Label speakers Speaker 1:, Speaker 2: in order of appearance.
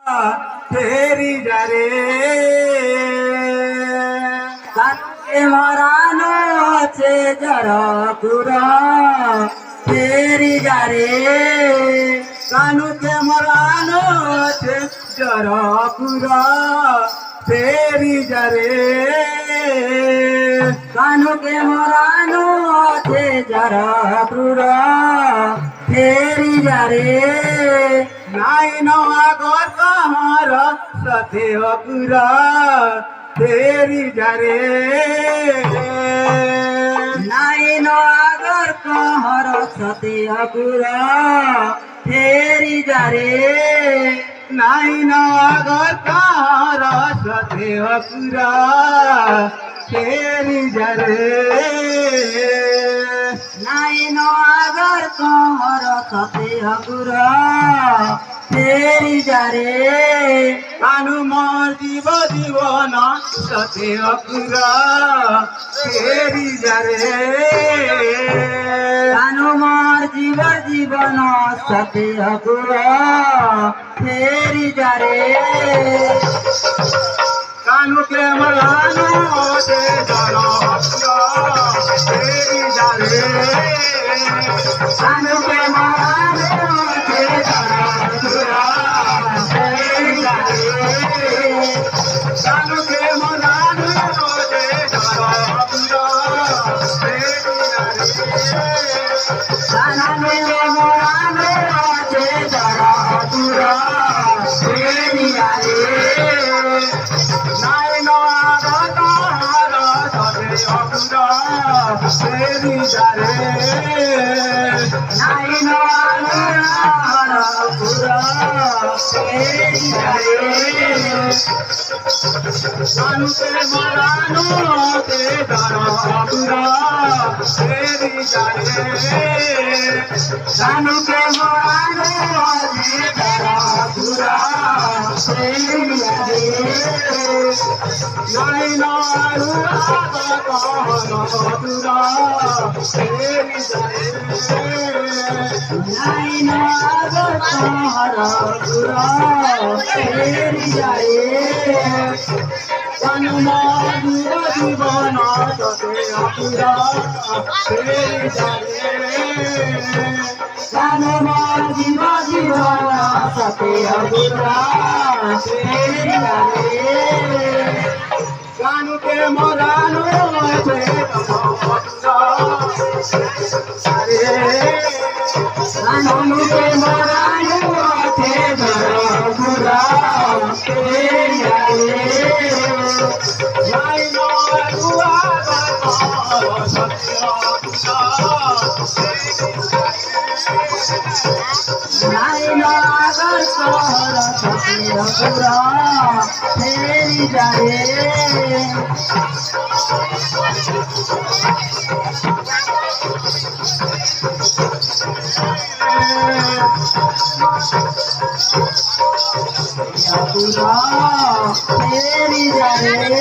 Speaker 1: फेरी जा रे
Speaker 2: কানুকে মরানো আছে জরপুরা ফেরি যারে
Speaker 1: कानुके मरानो छे जरपुरा फेरी जा रे
Speaker 2: কানুকে মরানো আছে জরপুরা ফেরি যারে
Speaker 1: नाई नवा घर कहार सथे अपुरा फेरी जा रे
Speaker 2: নাইন আগর কহর সতে অপুরা ফেরি যারে
Speaker 1: नाई नवा घर कहार सथे अपुरा फेरी जा रे
Speaker 2: নাইন আগর কহর সতে অপুরা ফেরি যারে
Speaker 1: कानु मोर जीव जीवन सते अपुरा फेरी जा रे
Speaker 2: কানু মোর জীবর জীবন সতে অপুরা ফেরি যারে
Speaker 1: कानु के मरानो दे जानो अपुरा फेरी जा रे
Speaker 2: কানুকে মরানো আছে জরপুরা ফেরি যারে
Speaker 1: कानु के मरानो दे जानो अपुरा फेरी जा रे
Speaker 2: কানুকে মরানো আছে জরপুরা ফেরি যারে
Speaker 1: नाई नवा घर सते अपुरा फेरी जा रे
Speaker 2: নাইন আগর পুরা ফেরি যারে
Speaker 1: कानु के मरानो दे जानो अपुरा फेरी जा रे
Speaker 2: কানুকে মরানো আছে জরপুরা ফেরি যারে
Speaker 1: नाई नारू अपुरा फेरी जा रे
Speaker 2: নাইন আগর কহর পুরা ফেরি যারে
Speaker 1: कानु मोर जीव जीवन सते अपुरा फेरी जा रे
Speaker 2: কানু মোর জীব জীবন সতে অপুরা ফেরি যারে
Speaker 1: कानु के मरानो छे अपुरा रे
Speaker 2: কানুকে মরানো আছে জরপুরা ফেরি যারে
Speaker 1: नाई नारू सते
Speaker 2: নাইন আগর কহর সতে অপুরা ফেরি যারে অপুরা ফেরি যারে